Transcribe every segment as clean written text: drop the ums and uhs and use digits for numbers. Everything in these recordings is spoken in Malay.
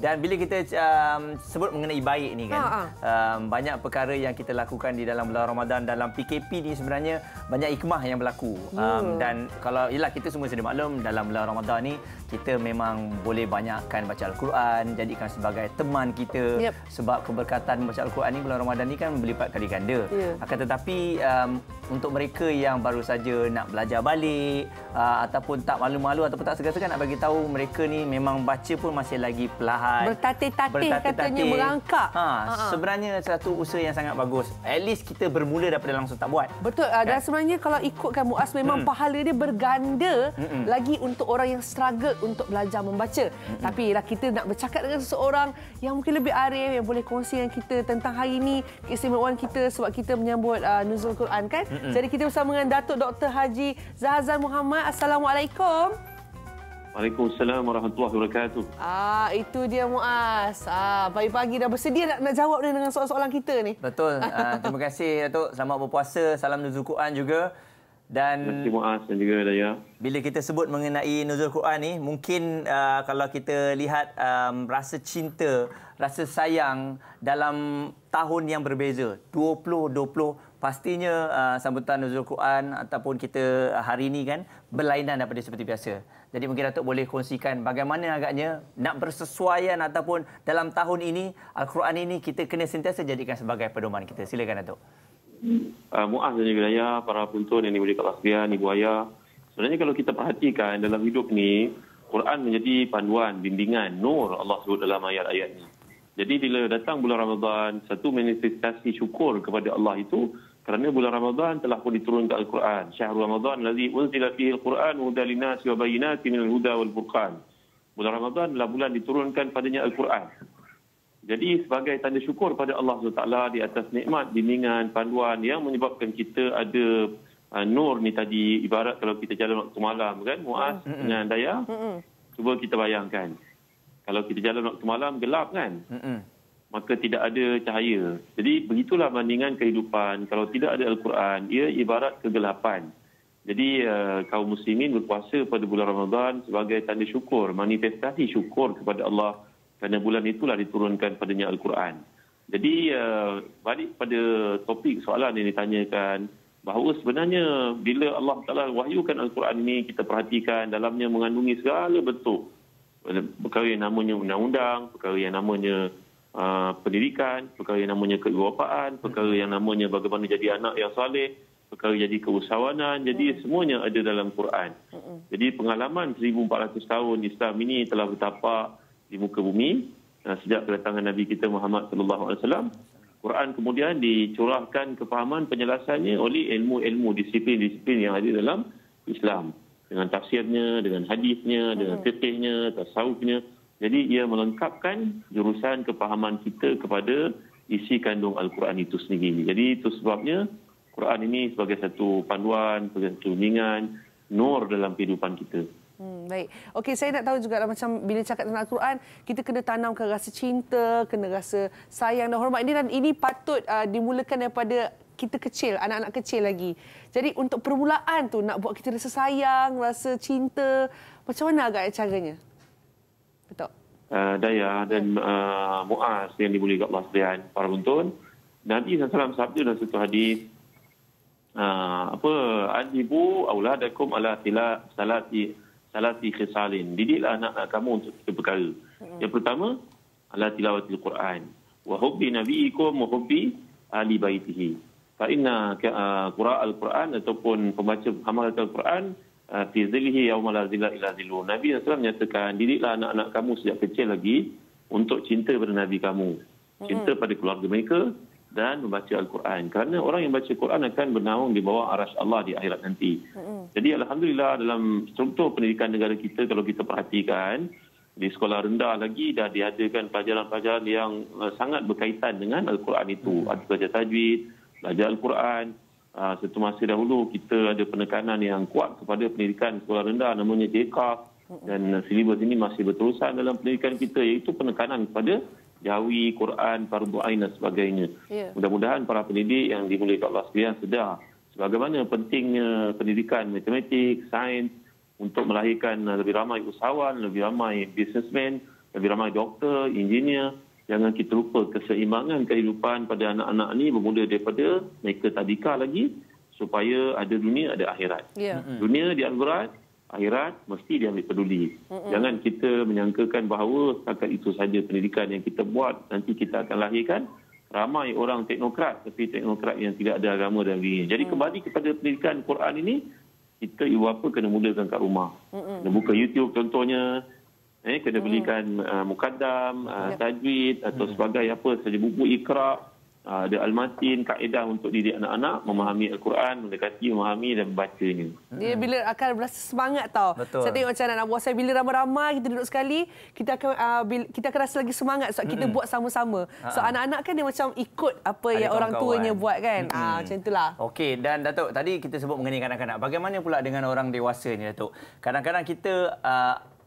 Dan bila kita sebut mengenai baik ni kan, banyak perkara yang kita lakukan di dalam bulan Ramadan, dalam PKP ni sebenarnya banyak hikmah yang berlaku. Dan kalau ialah kita semua sedia maklum, dalam bulan Ramadan ni kita memang boleh banyakkan baca Al-Quran, jadikan sebagai teman kita. Sebab keberkatan baca Al-Quran ni bulan Ramadan ni kan berlipat kali ganda. Akan tetapi untuk mereka yang baru saja nak belajar balik ataupun tak malu-malu ataupun tak segan-segan nak bagi tahu mereka ni memang baca pun masih lagi perlahan. Bertatih-tatih katanya merangkak. Sebenarnya satu usaha yang sangat bagus. At least kita bermula daripada langsung tak buat. Betul. Dan sebenarnya kalau ikutkan Muaz memang pahala dia berganda lagi untuk orang yang struggle untuk belajar membaca. Tapi kita nak bercakap dengan seseorang yang mungkin lebih arif, yang boleh kongsi dengan kita tentang hari ini, keistimewaan kita sebab kita menyambut Nuzul Quran kan. Jadi kita bersama dengan Datuk Dr. Haji Zahazan Muhammad. Assalamualaikum. Waalaikumsalam warahmatullahi wabarakatuh. Itu dia Muaz. Pagi-pagi dah bersedia nak jawab dengan soalan-soalan kita ni. Betul. Terima kasih Datuk. Selamat berpuasa. Salam Nuzul Quran juga. Dan terima kasih Muaz dan juga Daya. Bila kita sebut mengenai Nuzul Quran ni, mungkin kalau kita lihat rasa cinta, rasa sayang dalam tahun yang berbeza, 2020, pastinya sambutan Nuzul Quran ataupun kita hari ini kan berlainan daripada seperti biasa. Jadi mungkin Datuk boleh kongsikan bagaimana agaknya nak bersesuaian ataupun dalam tahun ini Al-Quran ini kita kena sentiasa jadikan sebagai pedoman kita. Silakan Datuk. Muaz dan juga Daya, para penonton yang dimuliakan Allah sekalian, Ibu Ayah. Sebenarnya kalau kita perhatikan dalam hidup ni, Quran menjadi panduan, bimbingan, nur Allah sebut dalam ayat-ayatnya. Jadi bila datang bulan Ramadan, satu manifestasi syukur kepada Allah itu kerana bulan Ramadan telah pun diturunkan Al-Quran. Syahrul Ramadan allazi unzila fihi Al-Quran hudan linnasi wa bayyinatin minal huda wal furqan. Bulan Ramadan adalah bulan diturunkan padanya Al-Quran. Jadi sebagai tanda syukur pada Allah SWT di atas nikmat, bimbingan, panduan yang menyebabkan kita ada nur ni tadi, ibarat kalau kita jalan waktu malam kan, Muaz dengan Daya. Cuba kita bayangkan. Kalau kita jalan waktu malam gelap kan? Maka tidak ada cahaya. Jadi begitulah bandingan kehidupan. Kalau tidak ada Al-Quran, ia ibarat kegelapan. Jadi kaum muslimin berpuasa pada bulan Ramadan sebagai tanda syukur, manifestasi syukur kepada Allah kerana bulan itulah diturunkan padanya Al-Quran. Jadi balik pada topik soalan yang ditanyakan, bahawa sebenarnya bila Allah Ta'ala wahyukan Al-Quran ini, kita perhatikan dalamnya mengandungi segala bentuk perkara yang namanya undang-undang, perkara yang namanya pendidikan, perkara yang namanya kegewapaan, perkara yang namanya bagaimana jadi anak yang soleh, perkara jadi keusahawanan. Jadi semuanya ada dalam Quran. Jadi pengalaman 1400 tahun Islam ini telah bertapak di muka bumi sejak kedatangan Nabi kita Muhammad sallallahu alaihi wasallam. Quran kemudian dicurahkan kefahaman penjelasannya oleh ilmu-ilmu disiplin-disiplin yang ada dalam Islam, dengan tafsirnya, dengan hadisnya, dengan fiqhnya, tasawufnya. Jadi ia melengkapkan jurusan kefahaman kita kepada isi kandung Al-Quran itu sendiri. Jadi itu sebabnya Quran ini sebagai satu panduan, sebagai satu bimbingan, nur dalam kehidupan kita. Baik. Okey, saya nak tahu juga macam bila cakap tentang Al-Quran, kita kena tanamkan rasa cinta, kena rasa sayang dan hormat ini, dan ini patut dimulakan daripada kita kecil, anak-anak kecil lagi. Jadi untuk permulaan tu nak buat kita rasa sayang, rasa cinta, macam mana agaknya caranya? Betul. Daya dan Muaz yang dimuliakan Allah sekalian, para penonton, Nabi SAW sabda dalam satu hadis, ajibu auladakum ala salati khisalin. Didiklah anak-anak kamu untuk tiga perkara. Yang pertama, ala tilawatil Quran. Wa hubbi nabiyikum wa hubbi ahli baitihi. Fa inna qira'al Quran ataupun pembaca hamalat Al-Quran fi zillihi yawma la zilla illa zilluh. Nabi SAW menyatakan, didiklah anak-anak kamu sejak kecil lagi untuk cinta pada Nabi kamu. Cinta pada keluarga mereka dan membaca Al-Quran. Kerana orang yang baca Quran akan bernaung di bawah arasy Allah di akhirat nanti. Jadi Alhamdulillah dalam struktur pendidikan negara kita, kalau kita perhatikan, di sekolah rendah lagi dah diadakan pelajaran-pelajaran yang sangat berkaitan dengan Al-Quran itu. Ada belajar tajwid, belajar Al-Quran. Satu masa dahulu kita ada penekanan yang kuat kepada pendidikan sekolah rendah namanya JKAF. Dan silibus ini masih berterusan dalam pendidikan kita, iaitu penekanan kepada Jawi, Quran, Fardu Ain dan sebagainya. Mudah-mudahan para pendidik yang dimuliakan Allah sekalian sedar sebagaimana pentingnya pendidikan matematik, sains untuk melahirkan lebih ramai usahawan, lebih ramai businessman, lebih ramai doktor, engineer. Jangan kita lupa keseimbangan kehidupan pada anak-anak ni bermula daripada mereka tadika lagi supaya ada dunia, ada akhirat. Dunia diambil berat, akhirat mesti diambil peduli. Jangan kita menyangkakan bahawa setakat itu saja pendidikan yang kita buat, nanti kita akan lahirkan ramai orang teknokrat, tapi teknokrat yang tidak ada agama dan diri. Jadi kembali kepada pendidikan Quran ini, kita ibu bapa kena mulakan kat rumah. Kena buka YouTube contohnya, kena belikan mukaddam, tajwid atau sebagai apa saja buku Iqra, ada Al-Matin, kaedah untuk didik anak-anak memahami Al-Quran, mendekati, memahami dan membacanya. Dia bila akan berasa semangat tau. Betul. Saya tengok macam anak buah saya bila ramai-ramai kita duduk sekali, kita akan rasa lagi semangat sebab kita buat sama-sama. So anak-anak kan dia macam ikut apa ada yang orang tuanya buat kan. Macam itulah. Okey, dan Datuk tadi kita sebut mengenai kanak-kanak. Bagaimana pula dengan orang dewasa ni Datuk? Kadang-kadang kita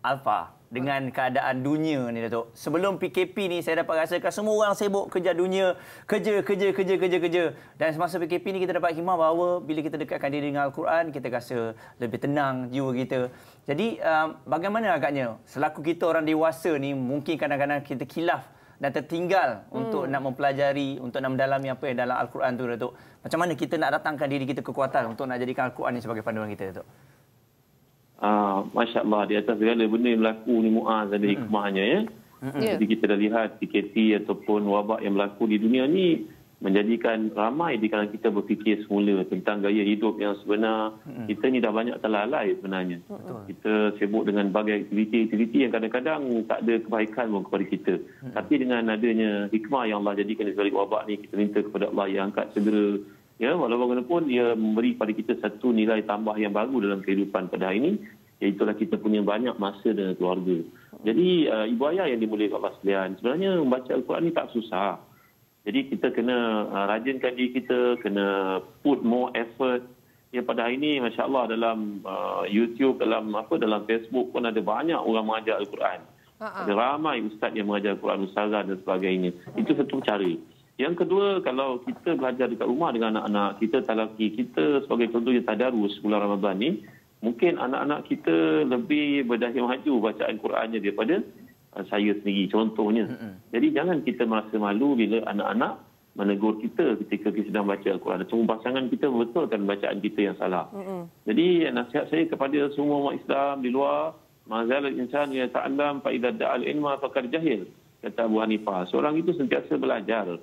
alfa dengan keadaan dunia ni Datuk. Sebelum PKP ni saya dapat rasakan semua orang sibuk kerja dunia, kerja. Dan semasa PKP ni kita dapat hikmah bahawa bila kita dekatkan diri dengan Al-Quran, kita rasa lebih tenang jiwa kita. Jadi bagaimana agaknya selaku kita orang dewasa ni mungkin kadang-kadang kita khilaf dan tertinggal untuk nak mempelajari, untuk nak mendalami apa yang dalam Al-Quran tu Datuk. Macam mana kita nak datangkan diri kita kekuatan untuk nak jadikan Al-Quran ni sebagai panduan kita Datuk? Masya Allah, di atas segala benda yang berlaku ni Muaz ada hikmahnya ya. Jadi kita dah lihat PKP ataupun wabak yang berlaku di dunia ni menjadikan ramai di kalangan kita berfikir semula tentang gaya hidup yang sebenar. Kita ni dah banyak terlalai sebenarnya. Kita sibuk dengan berbagai aktiviti yang kadang-kadang tak ada kebaikan pun kepada kita. Tapi dengan adanya hikmah yang Allah jadikan di sebalik wabak ni, kita minta kepada Allah yang angkat segera. Ya, walaupun bagaimanapun dia memberi pada kita satu nilai tambah yang baru dalam kehidupan pada hari ini, iaitulah kita punya banyak masa dengan keluarga. Jadi ibu ayah yang dimuliakan Allah sekalian, sebenarnya membaca Al-Quran ni tak susah. Jadi kita kena rajinkan diri kita, kena put more effort. Ya, pada hari ini masya-Allah dalam YouTube, dalam Facebook pun ada banyak orang mengajar Al-Quran. Ada ramai ustaz yang mengajar Al-Quran, ustazah dan sebagainya. Itu satu cara. Yang kedua, kalau kita belajar dekat rumah dengan anak-anak kita, talaki kita sebagai contohnya tadarus bulan Ramadan ni, mungkin anak-anak kita lebih berdahil maju bacaan Qurannya daripada saya sendiri contohnya. Jadi jangan kita merasa malu bila anak-anak menegur kita ketika kita sedang baca Al-Quran. Cuma pasangan kita betulkan bacaan kita yang salah. Jadi nasihat saya kepada semua umat Islam di luar, mazal al-insan yata'allam fa idza da'al ilma faqad jahil. Kata Abu Hanifah, seorang itu sentiasa belajar.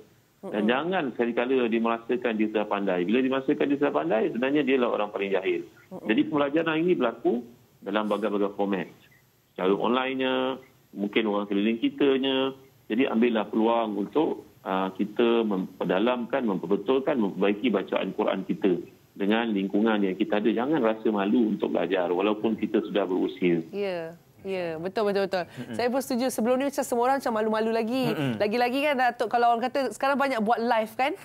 Dan jangan sekali-kala dia merasakan dia sudah pandai. Bila dia merasakan dia sudah pandai, sebenarnya dia lah orang paling jahil. Jadi pembelajaran ini berlaku dalam berbagai-bagai format. Secara online-nya, mungkin orang keliling kitanya. Jadi ambillah peluang untuk kita memperdalamkan, memperbetulkan, memperbaiki bacaan Quran kita dengan lingkungan yang kita ada. Jangan rasa malu untuk belajar walaupun kita sudah berusia. Ya, betul. Saya pun setuju. Sebelum ni macam semua orang macam malu-malu lagi. Lagi-lagi kan Datuk, kalau orang kata sekarang banyak buat live kan,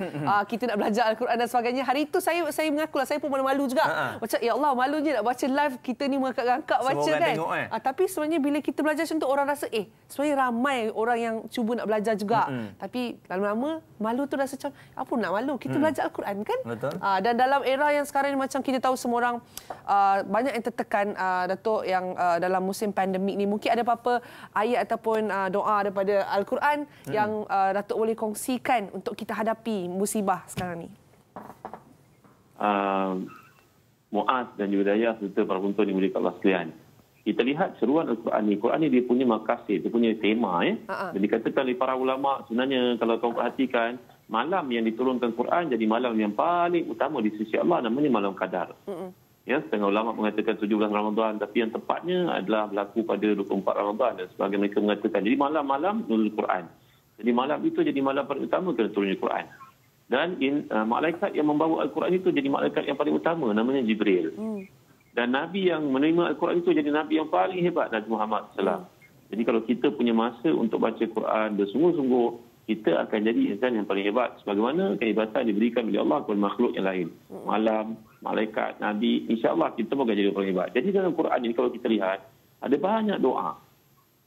kita nak belajar Al-Quran dan sebagainya. Hari itu saya mengakulah saya pun malu juga. Macam ya Allah, malunya nak baca live, kita ni mengangkat-angkat baca kan. Tengok, tapi sebenarnya bila kita belajar macam tu, orang rasa sebenarnya ramai orang yang cuba nak belajar juga. Tapi lama-lama malu tu rasa macam apa nak malu, kita belajar Al-Quran kan. Betul. Dan dalam era yang sekarang ni macam kita tahu semua orang banyak yang tertekan Datuk, yang dalam musim pandemik ni, mungkin ada apa-apa ayat ataupun doa daripada Al-Quran yang Datuk boleh kongsikan untuk kita hadapi musibah sekarang ni? Muaz dan juga Dayah serta para penonton yang dimuliakan Allah sekalian. Kita lihat seruan Al-Quran ni. Quran ni dia punya maqasid, dia punya tema. Dan dikatakan oleh para ulama, sebenarnya kalau kau perhatikan, malam yang diturunkan Quran jadi malam yang paling utama di sisi Allah, namanya malam Qadar. Ya, setengah ulama mengatakan 17 Ramadan, tapi yang tepatnya adalah berlaku pada 24 Ramadan dan sebagian mereka mengatakan jadi malam-malam nuzul Quran. Jadi malam itu jadi malam paling utama kerana turunnya Quran. Dan malaikat yang membawa Al-Quran itu jadi malaikat yang paling utama, namanya Jibril. Dan Nabi yang menerima Al-Quran itu jadi Nabi yang paling hebat, Nabi Muhammad SAW. Jadi kalau kita punya masa untuk baca Quran bersungguh-sungguh, kita akan jadi insan yang paling hebat. Sebagaimana kehebatan diberikan oleh Allah kepada makhluk yang lain. Malam, malaikat, Nabi, insya-Allah kita pun akan jadi paling hebat. Jadi dalam Quran ini kalau kita lihat, ada banyak doa.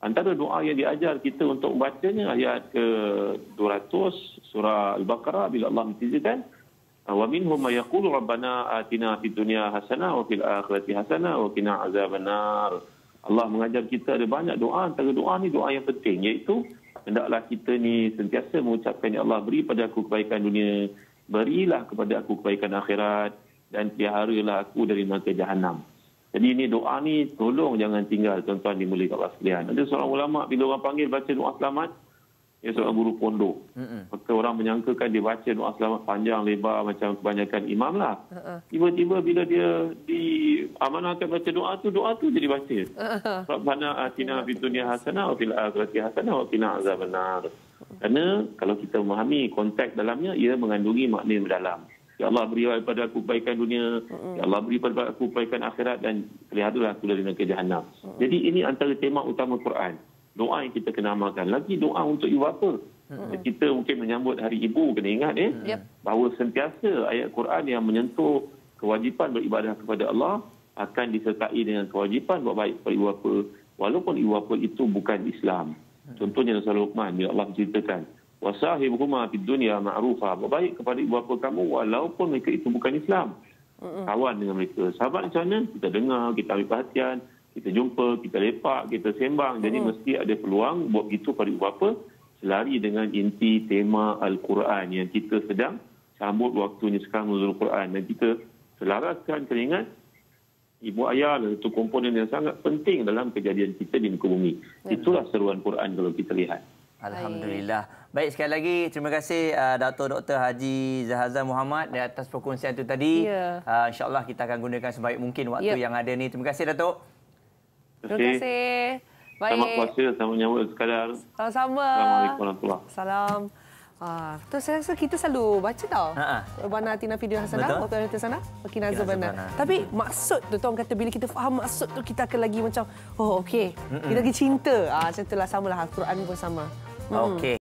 Antara doa yang diajar kita untuk membacanya, ayat ke-200 surah Al-Baqarah, bila Allah menceritakan, wa minhum may yaqulu rabbana atina fid dunya hasanah wa fil akhirati hasanah wa qina azabannar. Allah mengajar kita ada banyak doa. Antara doa ni doa yang penting, iaitu hendaklah kita ni sentiasa mengucapkan, ya Allah, beri pada aku kebaikan dunia, berilah kepada aku kebaikan akhirat, dan peliharalah aku dari neraka jahanam. Jadi ini doa ni tolong jangan tinggal, tuan-tuan dimuliakan Allah sekalian. Ada seorang ulama bila orang panggil baca doa selamat, dia seorang guru pondok. Maka orang menyangkakan dia baca doa selamat panjang lebar macam kebanyakan imam lah. Tiba-tiba bila dia diamanahkan baca doa tu jadi baca. Rabbana atina fid dunya hasanah wa fil akhirati hasanah wa qina azabannar. Kerana kalau kita memahami konteks dalamnya, ia mengandungi makna yang mendalam. Ya Allah, beri pada aku kebaikan dunia. Ya Allah, beri pada aku kebaikan akhirat, dan peliharalah aku dari neraka jahanam. Jadi ini antara tema utama Quran. Doa yang kita kena amalkan. Lagi doa untuk ibu bapa. Kita mungkin menyambut Hari Ibu, kena ingat bahawa sentiasa ayat Quran yang menyentuh kewajipan beribadah kepada Allah akan disertai dengan kewajipan buat baik kepada ibu bapa, walaupun ibu bapa itu bukan Islam. Contohnya dalam surah Luqman, bila Allah menceritakan, wasahibuhuma fid dunya ma'rufa, buat baik kepada ibu bapa kamu walaupun mereka itu bukan Islam. Kawan dengan mereka. Sahabat macam mana? Kita dengar, kita ambil perhatian, kita jumpa, kita lepak, kita sembang. Jadi mesti ada peluang buat begitu pada ibu bapa, selari dengan inti tema Al-Quran yang kita sedang sambut waktunya sekarang menurut Al-Quran. Dan kita selaraskan, kena ingat, ibu ayah adalah satu komponen yang sangat penting dalam kejadian kita di muka bumi. Itulah seruan Quran kalau kita lihat. Alhamdulillah. Baik, sekali lagi terima kasih Dato' Dr. Haji Zahazan Muhammad di atas perkongsian itu tadi. InsyaAllah kita akan gunakan sebaik mungkin waktu yang ada ni. Terima kasih, Dato'. Terima kasih. Baik. Selamat puasa, selamat menyambut sekadar. Sama-sama. Assalamualaikum warahmatullahi wabarakatuh. Salam. Tu saya rasa kita selalu baca tau. Rabbana atina fid dunya hasanah wa fil akhirati hasanah wa qina azabannar. Tapi maksud tu tuan kata bila kita faham maksud tu, kita akan lagi macam, oh okey, kita lagi cinta. Macam itulah, samalah Al-Quran pun sama. Okey.